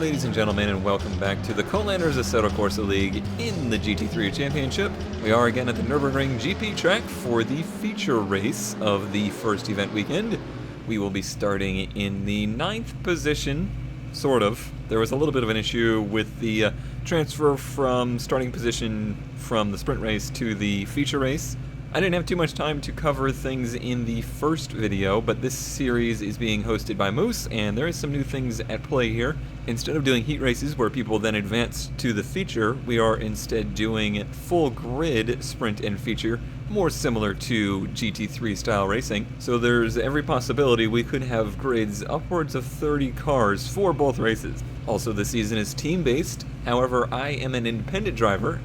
ladies and gentlemen, and welcome back to the Conelanders Assetto Corsa League in the GT3 Championship. We are again at the Nurburgring GP track for the feature race of the first event weekend. We will be starting in the 9th position, sort of. There was a little bit of an issue with the transfer from starting position from the sprint race to the feature race. I didn't have too much time to cover things in the first video, but this series is being hosted by Moose, and there is some new things at play here. Instead of doing heat races where people then advance to the feature, we are instead doing full grid sprint and feature, more similar to GT3 style racing. So there's every possibility we could have grids upwards of 30 cars for both races. Also, the season is team-based. However, I am an independent driver,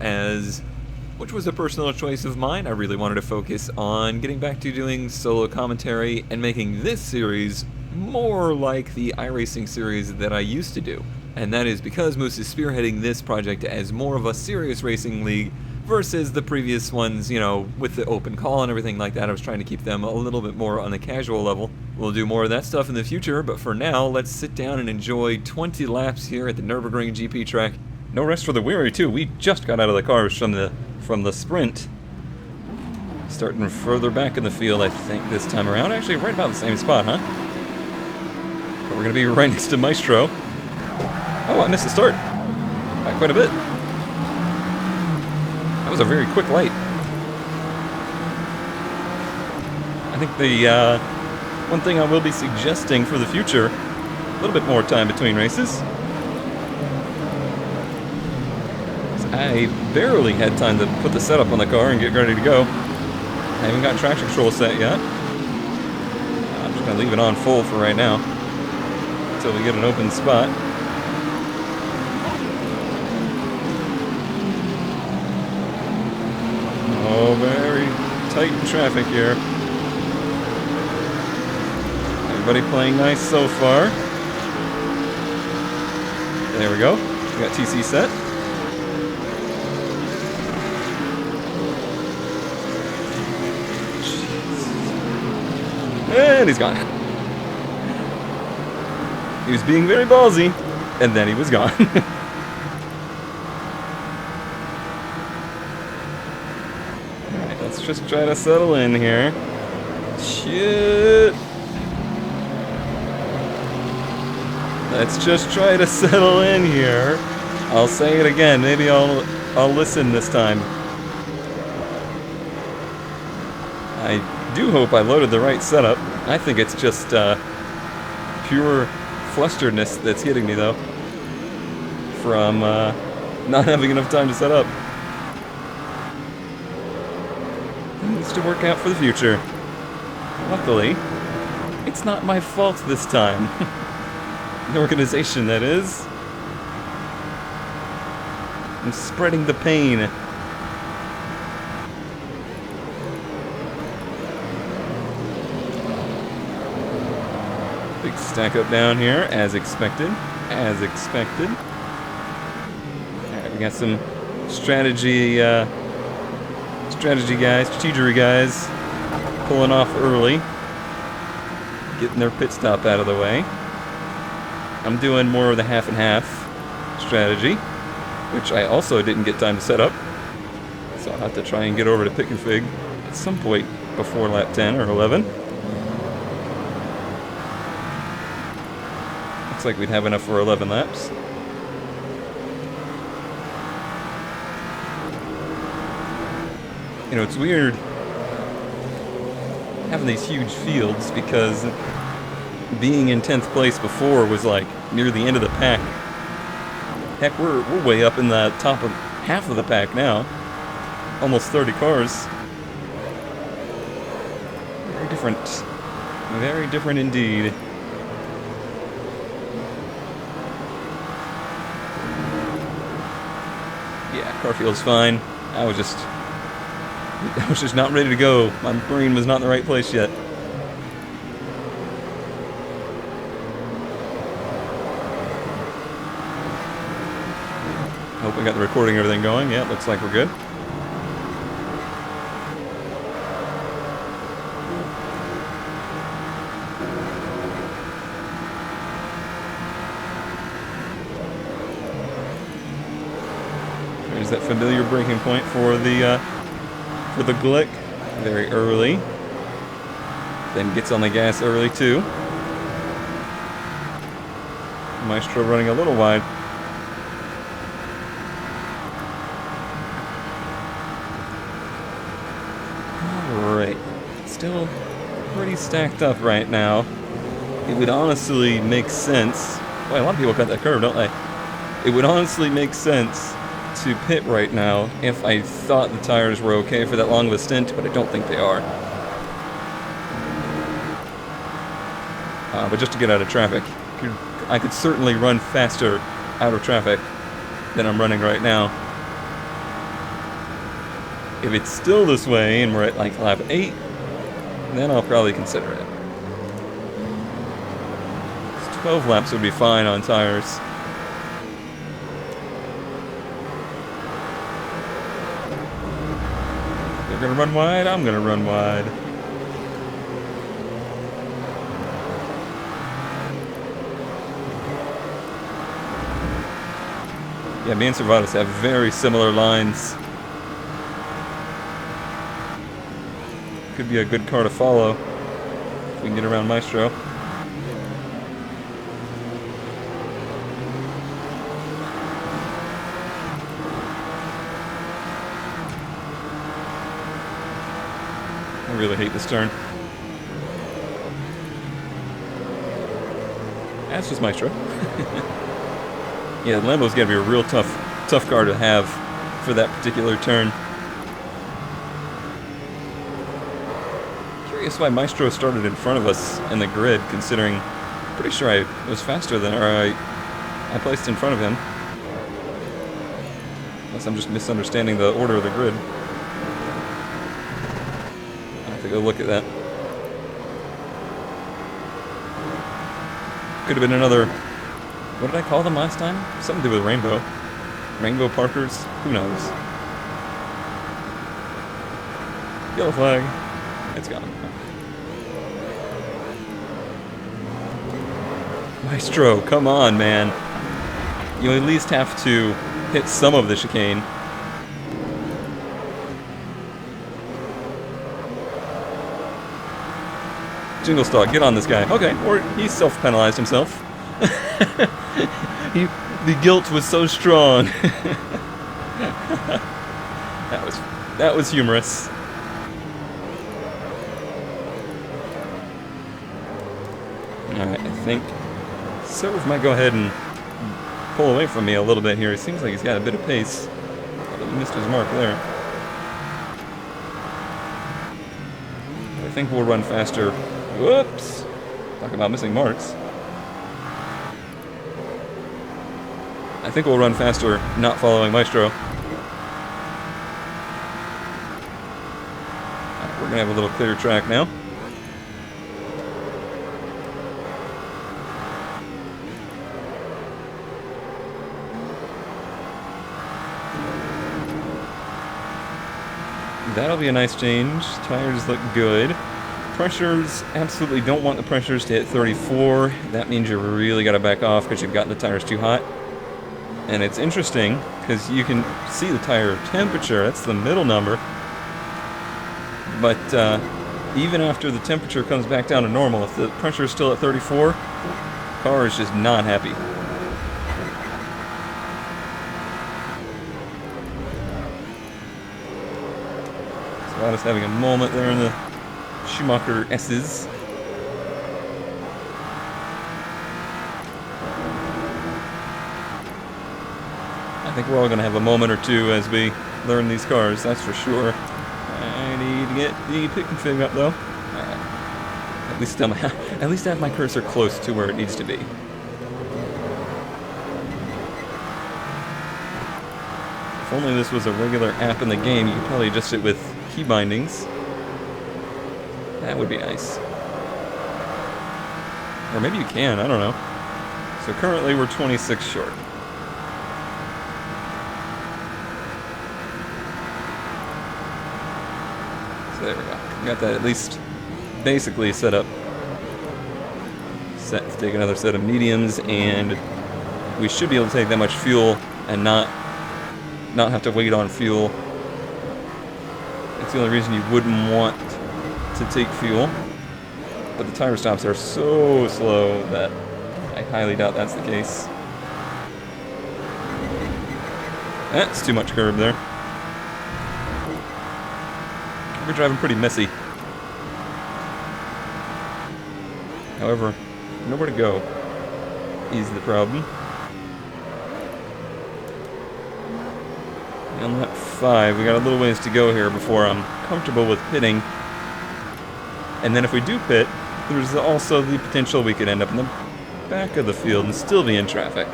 which was a personal choice of mine. I really wanted to focus on getting back to doing solo commentary and making this series more like the iRacing series that I used to do. And that is because Moose is spearheading this project as more of a serious racing league versus the previous ones, you know, with the open call and everything like that. I was trying to keep them a little bit more on the casual level. We'll do more of that stuff in the future, but for now, let's sit down and enjoy 20 laps here at the Nurburgring GP track. No rest for the weary, too. We just got out of the cars from the sprint. Starting further back in the field, I think, this time around. Actually, right about the same spot, huh? But we're going to be right next to Maestro. Oh, I missed the start. By quite a bit. That was a very quick light. I think the one thing I will be suggesting for the future, a little bit more time between races. I barely had time to put the setup on the car and get ready to go. I haven't got traction control set yet. I'm just going to leave it on full for right now until we get an open spot. Oh, very tight traffic here. Everybody playing nice so far. There we go. We got TC set. And he's gone. He was being very ballsy, and then he was gone. Alright, let's just try to settle in here. Shit! Let's just try to settle in here. I'll say it again. Maybe I'll listen this time. I do hope I loaded the right setup. I think it's just pure flusteredness that's hitting me, though, from not having enough time to set up. It needs to work out for the future. Luckily, it's not my fault this time. The organization, that is. I'm spreading the pain. Big stack up down here, as expected. As expected. Alright, we got some strategy guys pulling off early. Getting their pit stop out of the way. I'm doing more of the half and half strategy, which I also didn't get time to set up. So I'll have to try and get over to pit config at some point before lap 10 or 11. Looks like we'd have enough for 11 laps. You know, it's weird having these huge fields because being in 10th place before was like near the end of the pack. Heck, we're way up in the top of half of the pack now. Almost 30 cars. Very different. Very different indeed. Yeah, car feels fine. I was just not ready to go. My brain was not in the right place yet. Hope we got the recording and everything going. Yeah, looks like we're good. There's that familiar braking point for the Glick, very early. Then gets on the gas early too. Maestro running a little wide. Alright, still pretty stacked up right now. It would honestly make sense. Boy, a lot of people cut that curve, don't they? It would honestly make sense to pit right now if I thought the tires were okay for that long of a stint, but I don't think they are. But just to get out of traffic, I could certainly run faster out of traffic than I'm running right now. If it's still this way and we're at like lap 8, then I'll probably consider it. 12 laps would be fine on tires. They're gonna run wide, I'm gonna run wide. Yeah, me and Servatos have very similar lines. Could be a good car to follow if we can get around Maestro. I really hate this turn. That's just Maestro. Yeah, the Lambo's got to be a real tough car to have for that particular turn. Curious why Maestro started in front of us in the grid, considering pretty sure I was faster than, or I placed in front of him. Unless I'm just misunderstanding the order of the grid. I'll have to go look at that. Could have been another... What did I call them last time? Something to do with rainbow. Rainbow Parkers? Who knows? Yellow flag. It's gone. Maestro, come on, man. You at least have to hit some of the chicane. Jinglestall, get on this guy. Okay, or he self-penalized himself. The guilt was so strong. that was humorous. Alright, I think Serv might go ahead and pull away from me a little bit here. It seems like he's got a bit of pace. Although he missed his mark there. I think we'll run faster. Whoops! Talking about missing marks. I think we'll run faster not following Maestro. Right, we're going to have a little clearer track now. That'll be a nice change. Tires look good. Pressures, absolutely don't want the pressures to hit 34. That means you really got to back off because you've gotten the tires too hot. And it's interesting because you can see the tire temperature. That's the middle number. But even after the temperature comes back down to normal, if the pressure is still at 34, the car is just not happy. So I was having a moment there in the Schumacher S's. I think we're all going to have a moment or two as we learn these cars, that's for sure. I need to get the pit config up, though. Alright. At least I have my cursor close to where it needs to be. If only this was a regular app in the game, you could probably adjust it with key bindings. That would be nice. Or maybe you can, I don't know. So currently we're 26 short. So there we go. We got that at least basically set up. Set to take another set of mediums, and we should be able to take that much fuel and not not have to wait on fuel. It's the only reason you wouldn't want to take fuel. But the tire stops are so slow that I highly doubt that's the case. That's too much curb there. We're driving pretty messy. However, nowhere to go is the problem. On lap 5, we got a little ways to go here before I'm comfortable with pitting. And then if we do pit, there's also the potential we could end up in the back of the field and still be in traffic.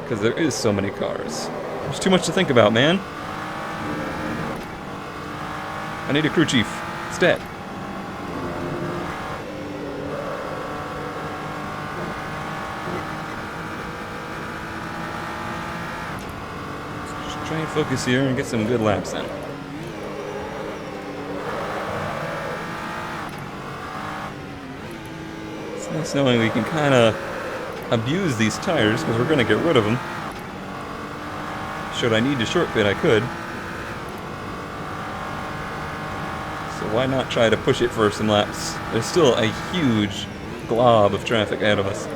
Because there is so many cars. There's too much to think about, man. I need a crew chief. Stat. Just try and focus here and get some good laps in. It's nice knowing we can kind of abuse these tires because we're going to get rid of them. Should I need to short pit, I could. So why not try to push it for some laps? There's still a huge glob of traffic ahead of us.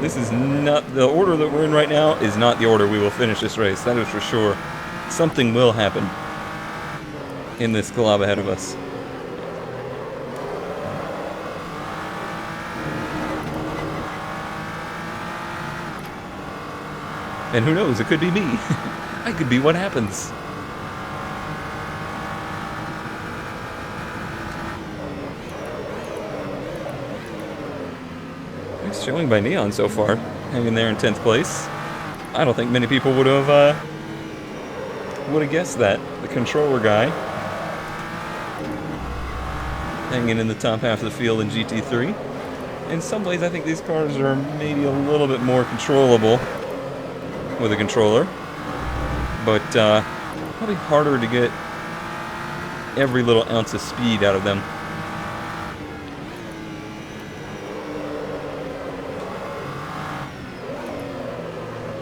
This is not, the order that we're in right now is not the order we will finish this race, that is for sure. Something will happen in this glob ahead of us. And who knows, it could be me. I could be what happens. Nice showing by Neon so far, hanging there in 10th place. I don't think many people would have guessed that. The controller guy hanging in the top half of the field in GT3. In some ways, I think these cars are maybe a little bit more controllable with a controller, but probably harder to get every little ounce of speed out of them.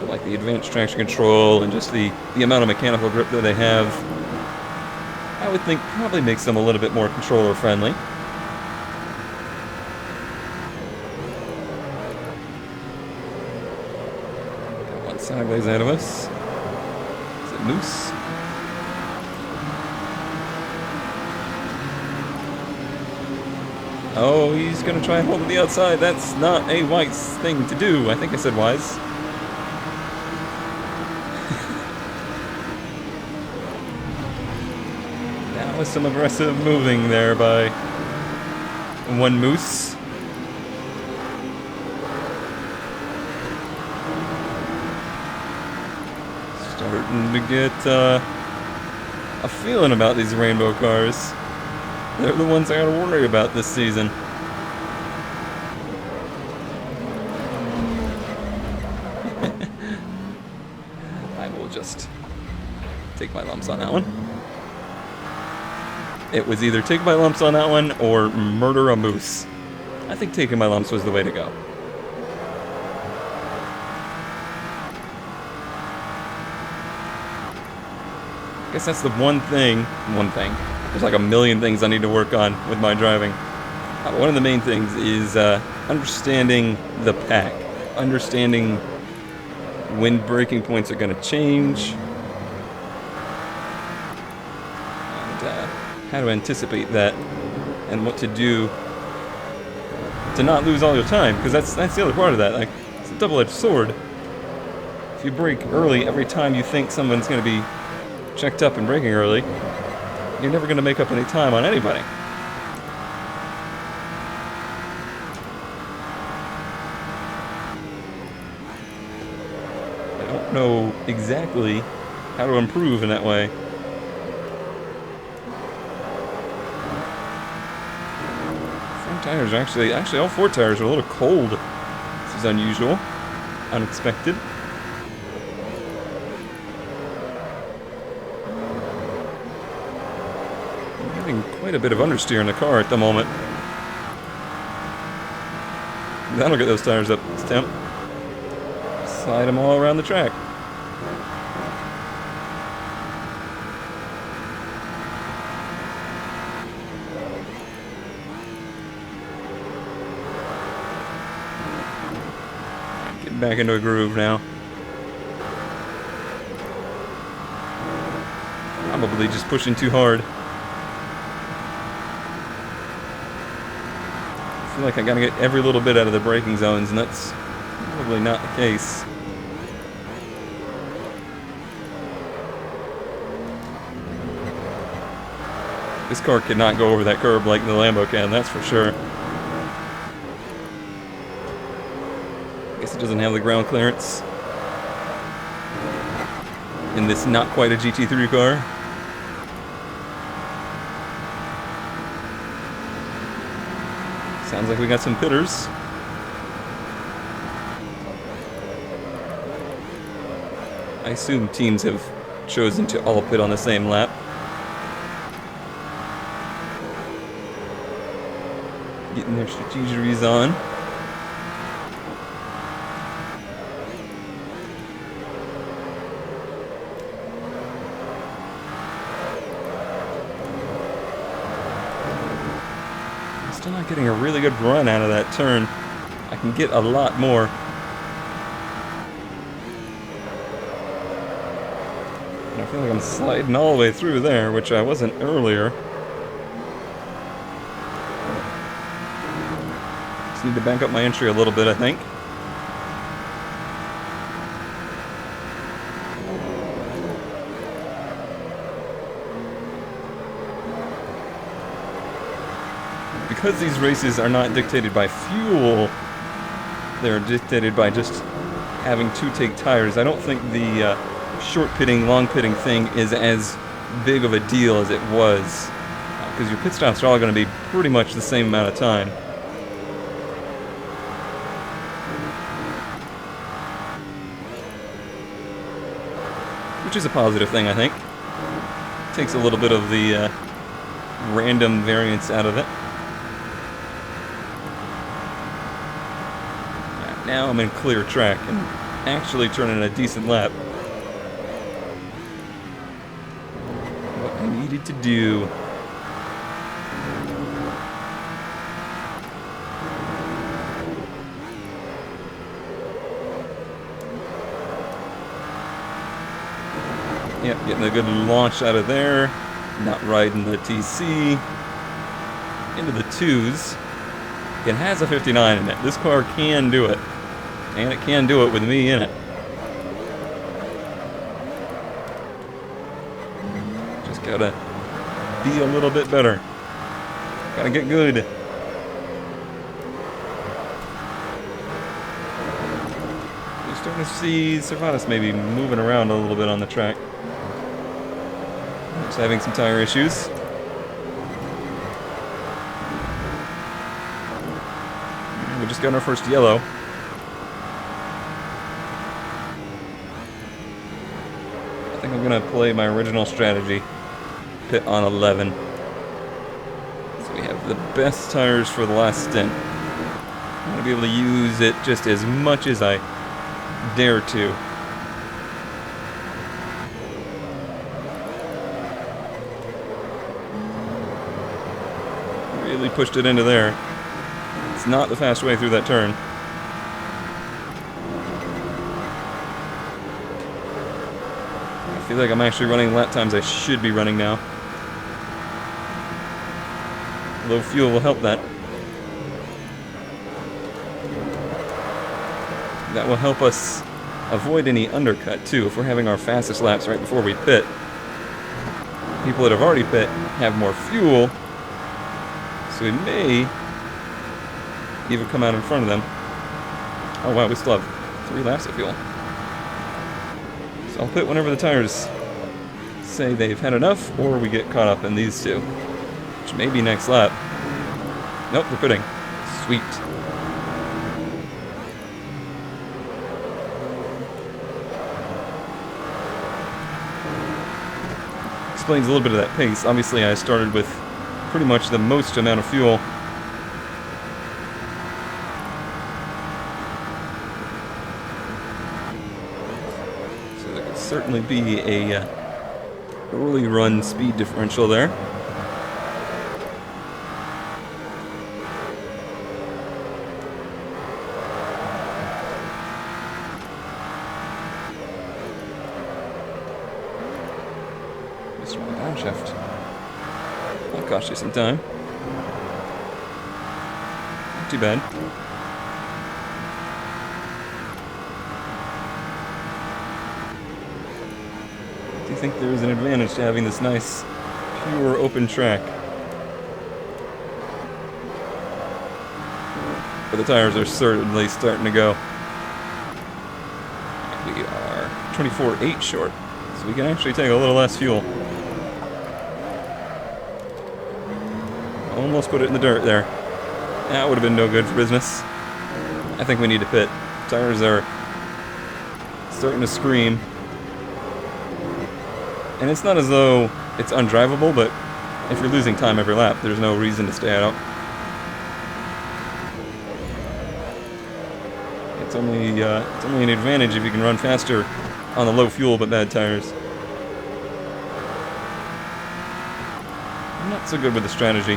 But like the advanced traction control and just the amount of mechanical grip that they have, I would think probably makes them a little bit more controller friendly. Sideways ahead of us. Is it Moose? Oh, he's going to try and hold on the outside. That's not a wise thing to do. I think I said wise. That was some aggressive moving there by one Moose. Starting to get a feeling about these rainbow cars. They're the ones I gotta worry about this season. I will just take my lumps on that one. It was either take my lumps on that one or murder a moose. I think taking my lumps was the way to go. I guess that's the one thing. There's like a million things I need to work on with my driving. One of the main things is understanding the pack. Understanding when braking points are going to change. And how to anticipate that. And what to do to not lose all your time. Because that's the other part of that. Like, it's a double-edged sword. If you brake early every time you think someone's going to be checked up and braking early, you're never going to make up any time on anybody. I don't know exactly how to improve in that way. Front tires are actually all four tires are a little cold. This is unusual, unexpected. Quite a bit of understeer in the car at the moment. That'll get those tires up. Stamp. Slide them all around the track. Getting back into a groove now. Probably just pushing too hard. I feel like I gotta get every little bit out of the braking zones, and that's probably not the case. This car cannot go over that curb like the Lambo can, that's for sure. Guess it doesn't have the ground clearance in this not quite a GT3 car. Sounds like we got some pitters. I assume teams have chosen to all pit on the same lap. Getting their strategies on. Still not getting a really good run out of that turn. I can get a lot more. And I feel like I'm sliding all the way through there, which I wasn't earlier. Just need to bank up my entry a little bit, I think. Because these races are not dictated by fuel, they're dictated by just having to take tires. I don't think the short pitting, long pitting thing is as big of a deal as it was, because your pit stops are all going to be pretty much the same amount of time. Which is a positive thing, I think. Takes a little bit of the random variance out of it. Now I'm in clear track and actually turning a decent lap. What I needed to do. Yep, getting a good launch out of there. Not riding the TC. Into the twos. It has a 59 in it. This car can do it. And it can do it with me in it. Just gotta be a little bit better. Gotta get good. You're starting to see Cervantes maybe moving around a little bit on the track. Just having some tire issues. We just got our first yellow. I think I'm gonna play my original strategy. Pit on 11. So we have the best tires for the last stint. I'm gonna be able to use it just as much as I dare to. Really pushed it into there. It's not the fast way through that turn. I feel like I'm actually running lap times I should be running now. Low fuel will help that. That will help us avoid any undercut too. If we're having our fastest laps right before we pit, people that have already pit have more fuel, so we may even come out in front of them. Oh wow, we still have 3 laps of fuel. So I'll pit whenever the tires say they've had enough, or we get caught up in these two, which may be next lap. Nope, they're pitting. Sweet. Explains a little bit of that pace. Obviously I started with pretty much the most amount of fuel. certainly be a early run speed differential there. Just from the downshift. That'll cost you some time. Not too bad. I think there is an advantage to having this nice, pure open track. But the tires are certainly starting to go. We are 24.8 short, so we can actually take a little less fuel. Almost put it in the dirt there. That would have been no good for business. I think we need to pit. Tires are starting to scream. And it's not as though it's undrivable, but if you're losing time every lap, there's no reason to stay out. It's only an advantage if you can run faster on the low fuel but bad tires. I'm not so good with the strategy.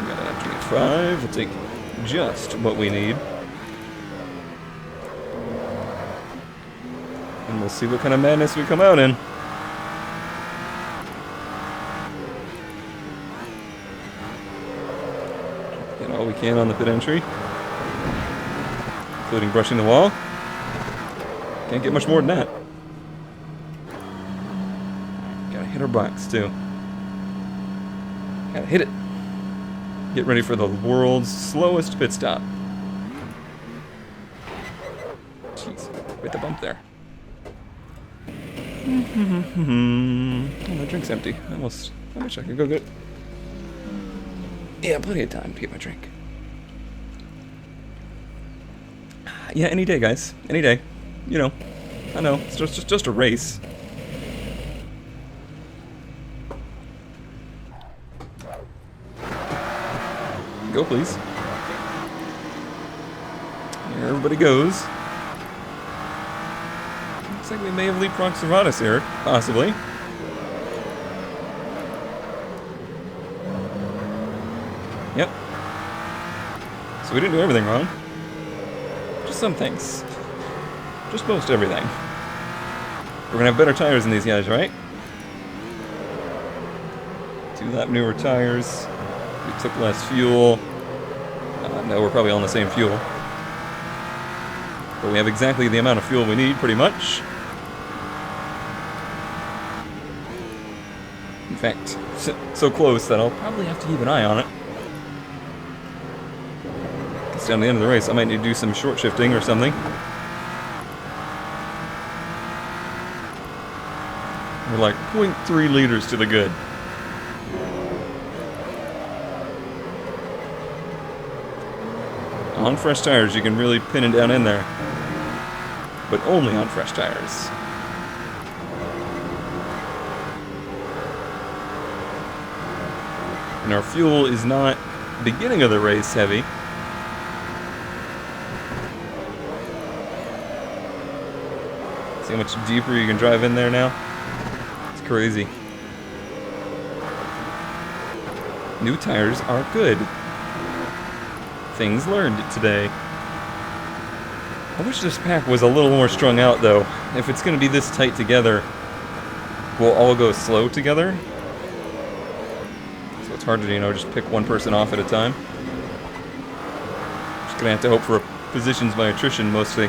We got an GT3. We'll take just what we need. And we'll see what kind of madness we come out in. Get all we can on the pit entry, including brushing the wall. Can't get much more than that. Gotta hit our box too. Gotta hit it. Get ready for the world's slowest pit stop. Jeez, with the bump there. Oh, my drink's empty. I wish I could go get it. Yeah, plenty of time to get my drink. Yeah, any day, guys. Any day. You know, I know. It's just a race. Go, please. Here everybody goes. Looks like we may have leapfrogged Servatus here, possibly. Yep. So we didn't do everything wrong. Just some things. Just most everything. We're gonna have better tires than these guys, right? 2-lap newer tires. We took less fuel. No, we're probably on the same fuel. But we have exactly the amount of fuel we need, pretty much. In fact, so close that I'll probably have to keep an eye on it. Gets down to the end of the race, I might need to do some short shifting or something. We're like 0.3 liters to the good. On fresh tires, you can really pin it down in there. But only on fresh tires. And our fuel is not beginning of the race heavy. See how much deeper you can drive in there now? It's crazy. New tires are good. Things learned today. I wish this pack was a little more strung out, though. If it's going to be this tight together, we'll all go slow together. So it's hard to, you know, just pick one person off at a time. Just going to have to hope for positions by attrition, mostly.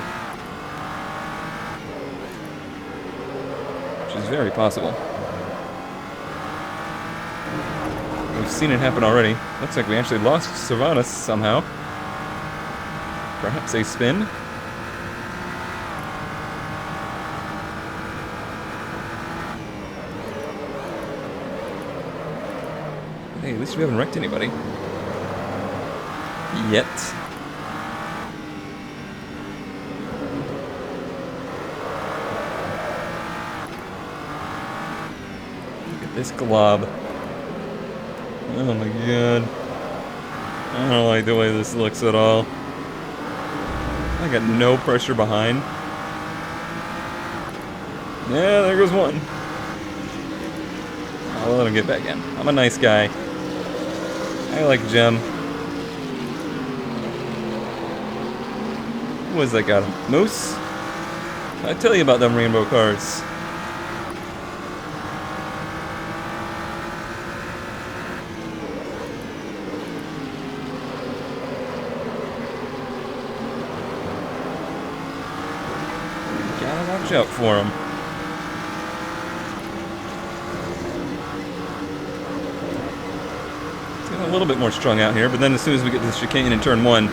Which is very possible. We've seen it happen already. Looks like we actually lost Servatus somehow. Perhaps a spin. Hey, at least we haven't wrecked anybody. Yet. Look at this glob. Oh my god. I don't like the way this looks at all. I got no pressure behind. Yeah, there goes one. I'll let him get back in. I'm a nice guy. I like Gem. Who was that got him? Moose? I tell you about them rainbow cars. Gotta watch out for him. A little bit more strung out here, but then as soon as we get to the chicane in turn 1,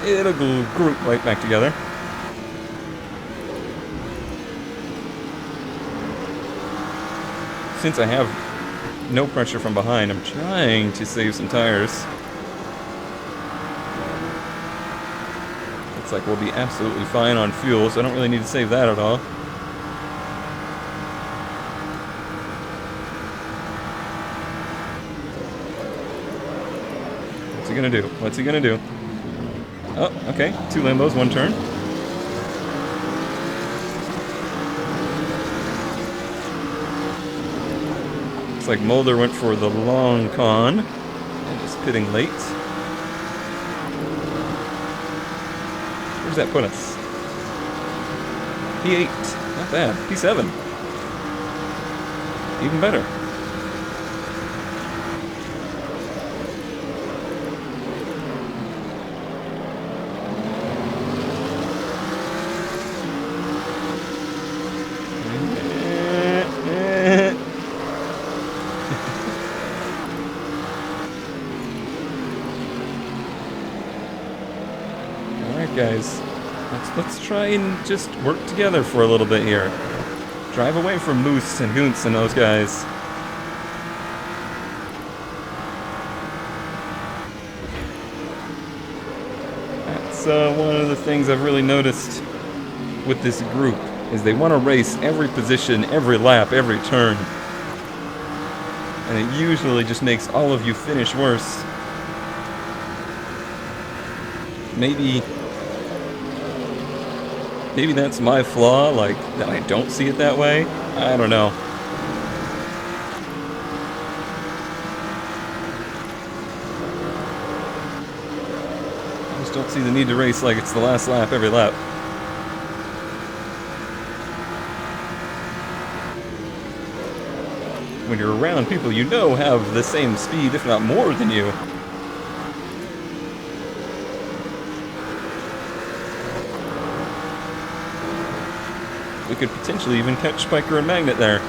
it'll group right back together. Since I have no pressure from behind, I'm trying to save some tires. Looks like we'll be absolutely fine on fuel, so I don't really need to save that at all. What's he gonna do? What's he gonna do? Oh, okay. 2 Lambos, 1 turn. Looks like Mulder went for the long con and just pitting late. Where's that put us? P8. Not bad. P7. Even better. Guys, let's try and just work together for a little bit here. Drive away from Moose and Goonts and those guys. That's one of the things I've really noticed with this group, is they want to race every position, every lap, every turn. And it usually just makes all of you finish worse. Maybe that's my flaw, like, that I don't see it that way. I don't know. I just don't see the need to race like it's the last lap every lap. When you're around people you know have the same speed, if not more than you. We could potentially even catch Spiker and Magnet there.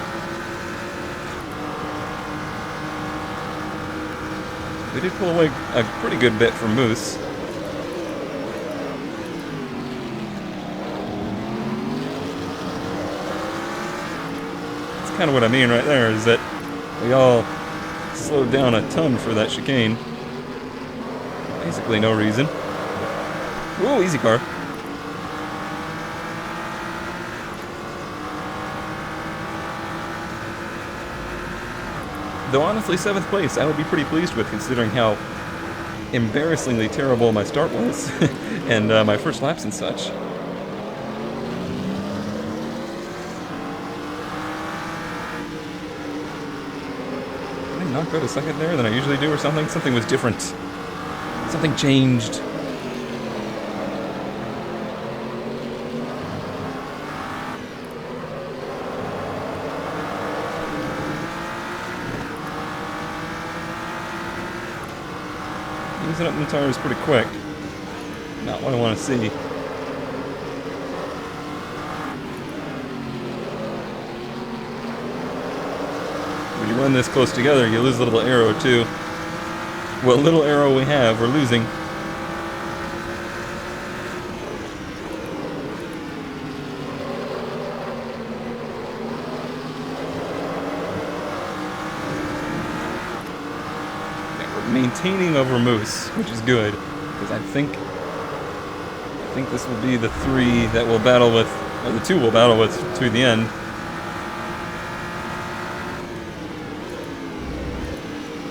We did pull away a pretty good bit from Moose. That's kind of what I mean right there, is that we all slowed down a ton for that chicane. Basically no reason. Whoa, easy car. Though honestly, 7th place I would be pretty pleased with, considering how embarrassingly terrible my start was, and my first laps and such. Did I not go to second there than I usually do or something? Something was different. Something changed. Using up the tires pretty quick. Not what I want to see. When you run this close together, you lose a little arrow too. What little arrow we have, we're losing. Maintaining over Moose, which is good, because I think this will be the 3 that we'll battle with, or the 2 we'll battle with to the end.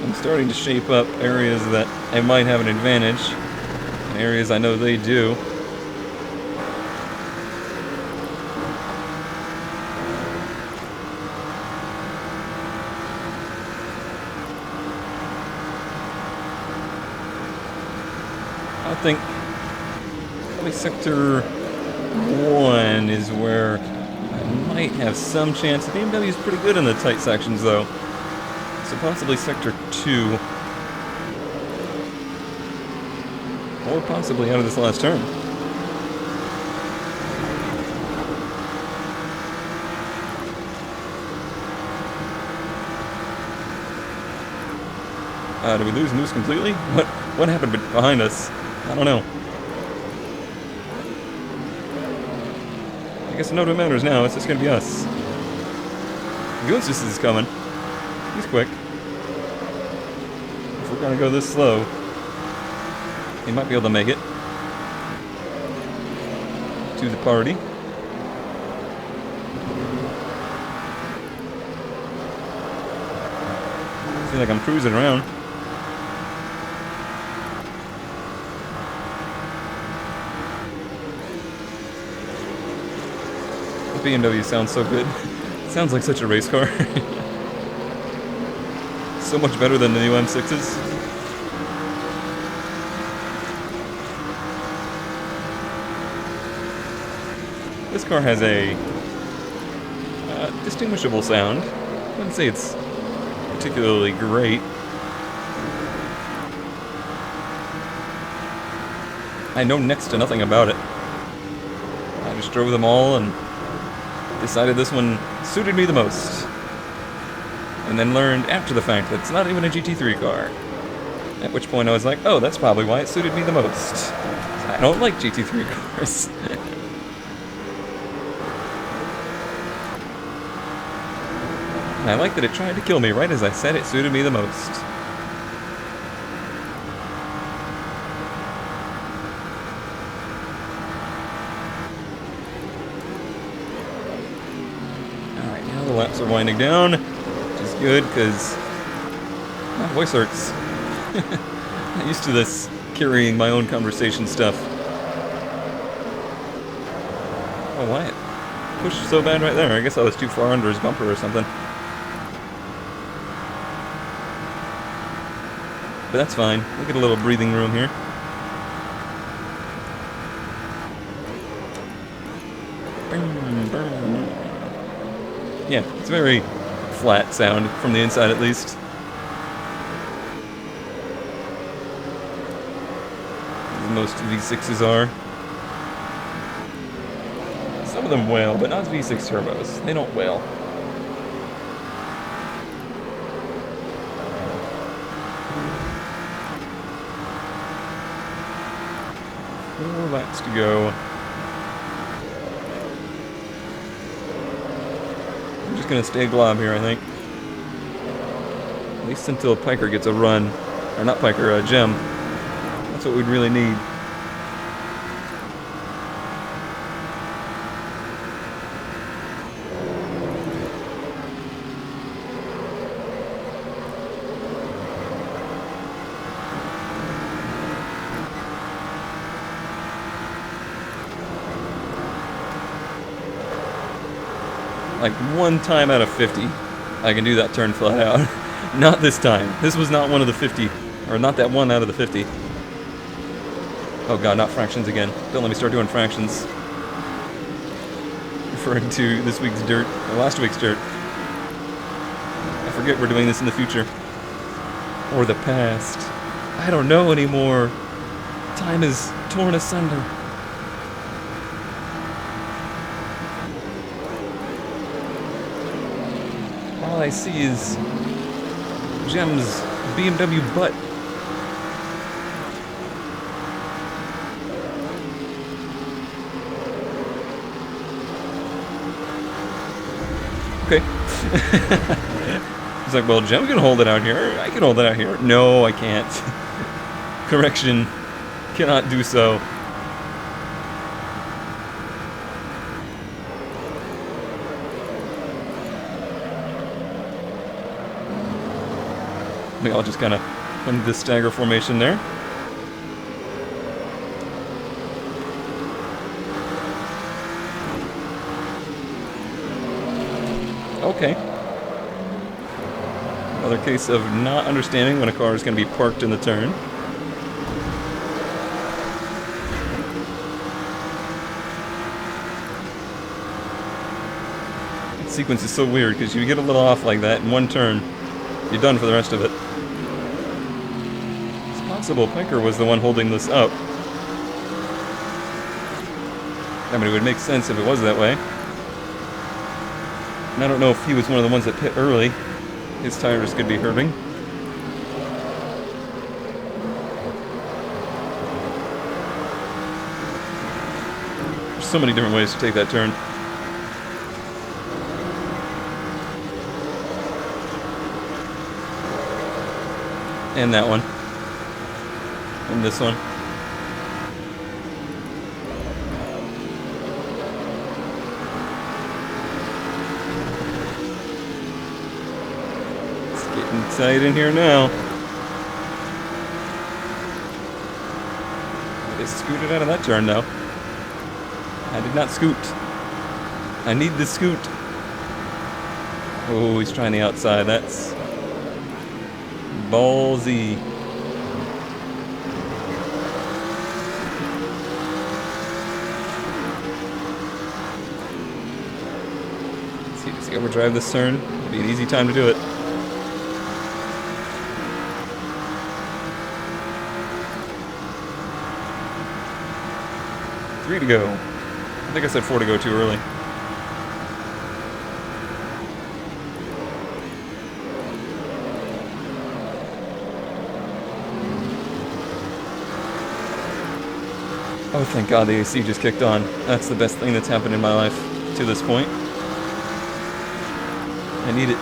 I'm starting to shape up areas that I might have an advantage, and areas I know they do. I think probably Sector 1 is where I might have some chance. The BMW is pretty good in the tight sections, though. So possibly Sector 2. Or possibly out of this last turn. Did we lose Moose completely? What happened behind us? I don't know. I guess none of it matters now. It's just gonna be us. Goonsis is coming. He's quick. If we're gonna go this slow, he might be able to make it to the party. I feel like I'm cruising around. The BMW sounds so good. It sounds like such a race car. So much better than the new M6s. This car has a distinguishable sound. I wouldn't say it's particularly great. I know next to nothing about it. I just drove them all and decided this one suited me the most. And then learned after the fact that it's not even a GT3 car. At which point I was like, oh, that's probably why it suited me the most. I don't like GT3 cars. And I like that it tried to kill me right as I said it suited me the most. Alright, now the laps are winding down, which is good because my voice hurts. I'm not used to this carrying my own conversation stuff. Oh, why it pushed so bad right there? I guess I was too far under his bumper or something. But that's fine. We'll get a little breathing room here. Yeah, it's very flat sound from the inside at least. As most V6s are. Some of them wail, but not V6 turbos. They don't wail. Four laps to go. I'm just gonna stay glob here, I think. At least until Piker gets a run. Or not Piker, Gem. That's what we'd really need. Like one time out of 50, I can do that turn flat out. Not this time. This was not one of the 50, or not that one out of the 50. Oh god, not fractions again. Don't let me start doing fractions. Referring to this week's dirt, or last week's dirt. I forget we're doing this in the future. Or the past. I don't know anymore. Time is torn asunder. All I see is Gem's BMW butt. Okay. He's like, well, Gem can hold it out here. I can hold it out here. No, I can't. Correction. Cannot do so. We all just kind of went into the stagger formation there. Okay. Another case of not understanding when a car is going to be parked in the turn. The sequence is so weird because you get a little off like that in one turn, you're done for the rest of it. It's possible Piker was the one holding this up. I mean, it would make sense if it was that way. And I don't know if he was one of the ones that pit early. His tires could be hurting. There's so many different ways to take that turn. And that one. And this one. Tight in here now. They scooted out of that turn, though. I did not scoot. I need the scoot. Oh, he's trying the outside. That's ballsy. See, does he overdrive this turn? It'd be an easy time to do it. Three to go. I think I said 4 to go too early. Oh, thank God the AC just kicked on. That's the best thing that's happened in my life to this point. I need it.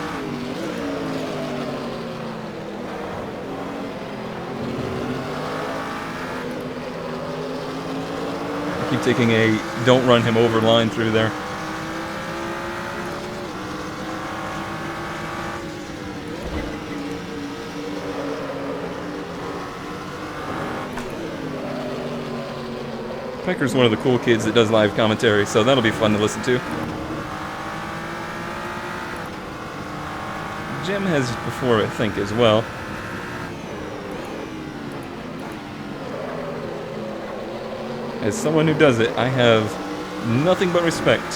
Keep taking a don't run him over line through there. Piker's one of the cool kids that does live commentary, so that'll be fun to listen to. Jim has before, I think, as well. As someone who does it, I have nothing but respect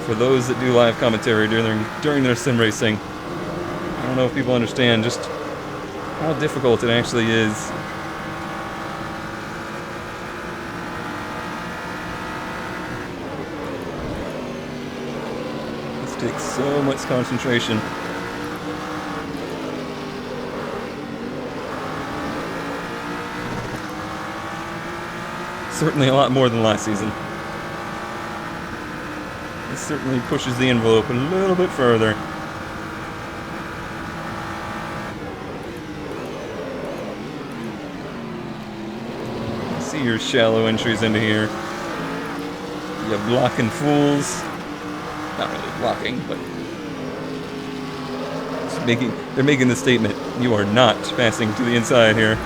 for those that do live commentary during their sim racing. I don't know if people understand just how difficult it actually is. This takes so much concentration. Certainly a lot more than last season. This certainly pushes the envelope a little bit further. See your shallow entries into here. You blocking fools. Not really blocking, but they're making the statement. You are not passing to the inside here.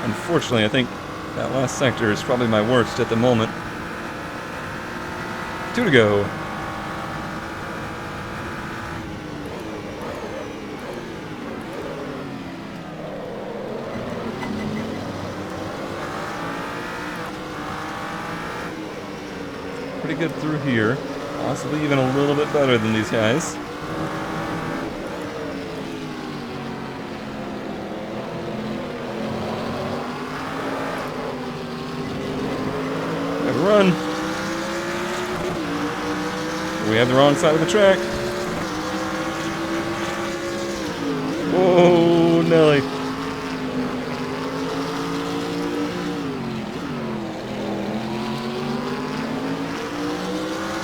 Unfortunately, I think that last sector is probably my worst at the moment. 2 to go. Pretty good through here. Possibly even a little bit better than these guys. Run. We have the wrong side of the track. Oh, Nelly.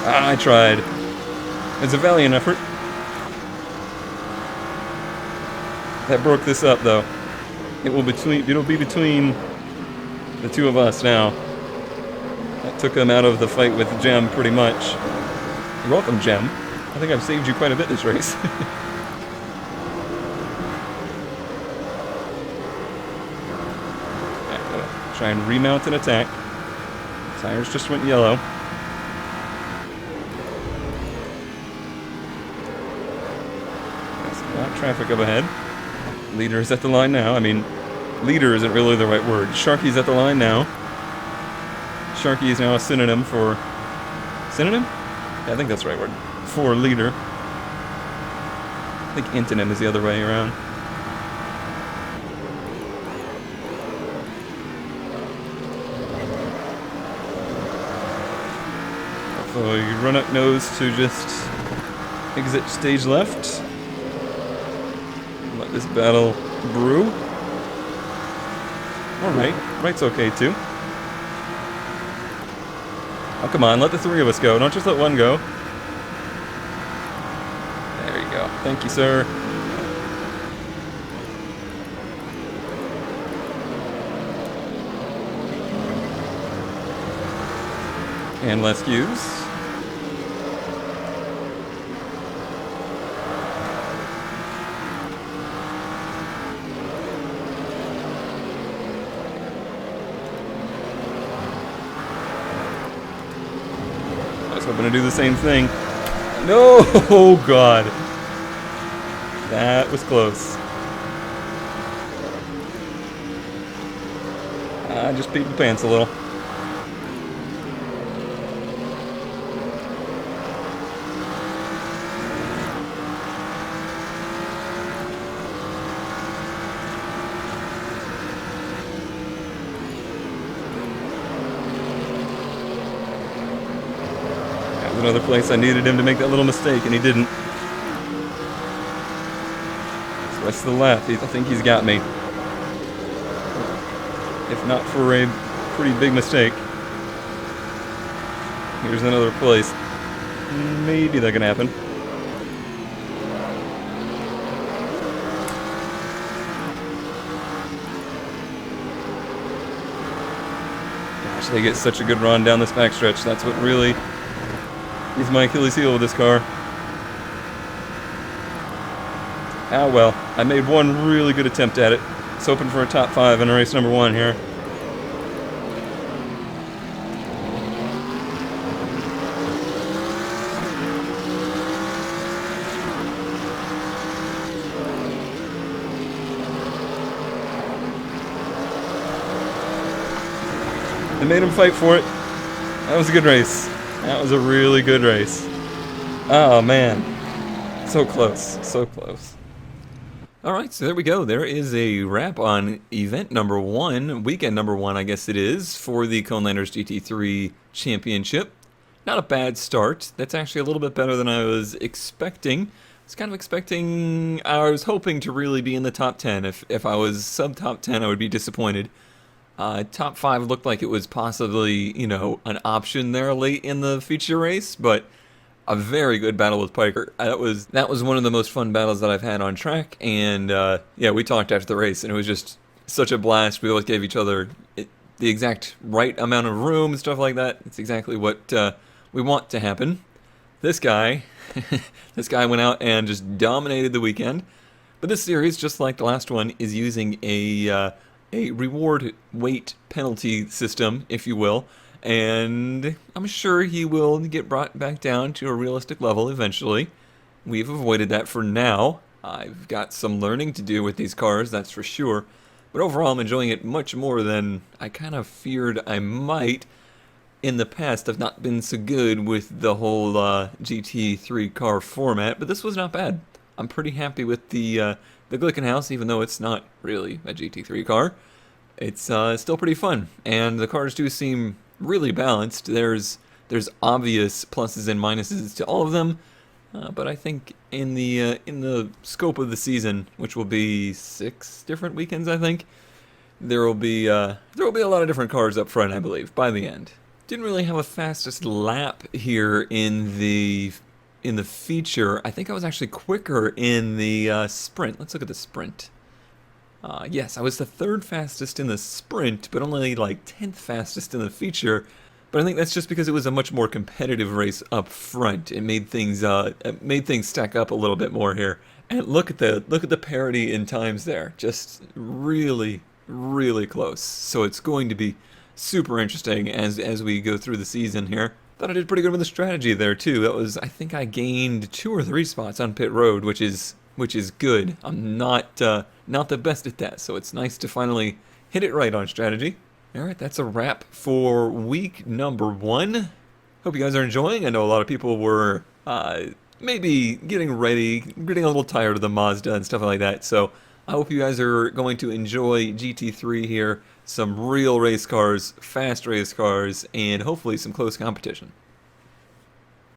I tried. It's a valiant effort. That broke this up, though. It'll be between the two of us now. That took him out of the fight with Gem, pretty much. You're welcome, Gem. I think I've saved you quite a bit this race. Try and remount an attack. Tires just went yellow. That's not traffic up ahead. Leader is at the line now. I mean, leader isn't really the right word. Sharky's at the line now. Sharky is now a synonym for... Synonym? Yeah, I think that's the right word. For leader. I think antonym is the other way around. So you run up nose to just exit stage left. Let this battle brew. Alright, right's okay too. Oh, come on, let the three of us go. Don't just let one go. There you go. Thank you, sir. And less cues. Hoping to do the same thing. No! Oh god. That was close. I just peed my pants a little. Another place I needed him to make that little mistake, and he didn't. This rest of the lap, I think he's got me. If not for a pretty big mistake. Here's another place. Maybe that can happen. Gosh, they get such a good run down this backstretch. That's what really... He's my Achilles heel with this car. Ah well, I made one really good attempt at it. It's hoping for a top 5 in race number 1 here. I made him fight for it. That was a good race. That was a really good race. Oh man. So close. So close. Alright, so there we go. There is a wrap on event number 1, weekend number 1, I guess it is, for the Conelanders GT3 Championship. Not a bad start. That's actually a little bit better than I was expecting. I was hoping to really be in the top 10. If I was sub-top 10, I would be disappointed. Top 5 looked like it was possibly, you know, an option there late in the feature race, but a very good battle with Piker. That was one of the most fun battles that I've had on track, and yeah, we talked after the race, and it was just such a blast. We always gave each other the exact right amount of room and stuff like that. It's exactly what we want to happen. This guy, this guy went out and just dominated the weekend, but this series, just like the last one, is using a reward weight penalty system, if you will, and I'm sure he will get brought back down to a realistic level eventually. We've avoided that for now. I've got some learning to do with these cars, that's for sure, but overall I'm enjoying it much more than I kind of feared I might. In the past, I've not been so good with the whole GT3 car format, but this was not bad. I'm pretty happy with the Glickenhaus, even though it's not really a GT3 car. It's still pretty fun, and the cars do seem really balanced. There's obvious pluses and minuses to all of them, but I think in the scope of the season, which will be 6 different weekends, I think, there will be a lot of different cars up front, I believe, by the end. Didn't really have a fastest lap here in the feature. I think I was actually quicker in the sprint. Let's look at the sprint. Yes, I was the 3rd fastest in the sprint, but only like 10th fastest in the feature. But I think that's just because it was a much more competitive race up front. It made things stack up a little bit more here. And look at the parity in times there. Just really, really close. So it's going to be super interesting as we go through the season here. Thought I did pretty good with the strategy there too. That was, I think I gained 2 or 3 spots on pit road, which is good. I'm not the best at that, so it's nice to finally hit it right on strategy. All right, that's a wrap for week number 1. Hope you guys are enjoying. I know a lot of people were maybe getting ready, getting a little tired of the Mazda and stuff like that. So I hope you guys are going to enjoy GT3 here. Some real race cars, fast race cars, and hopefully some close competition.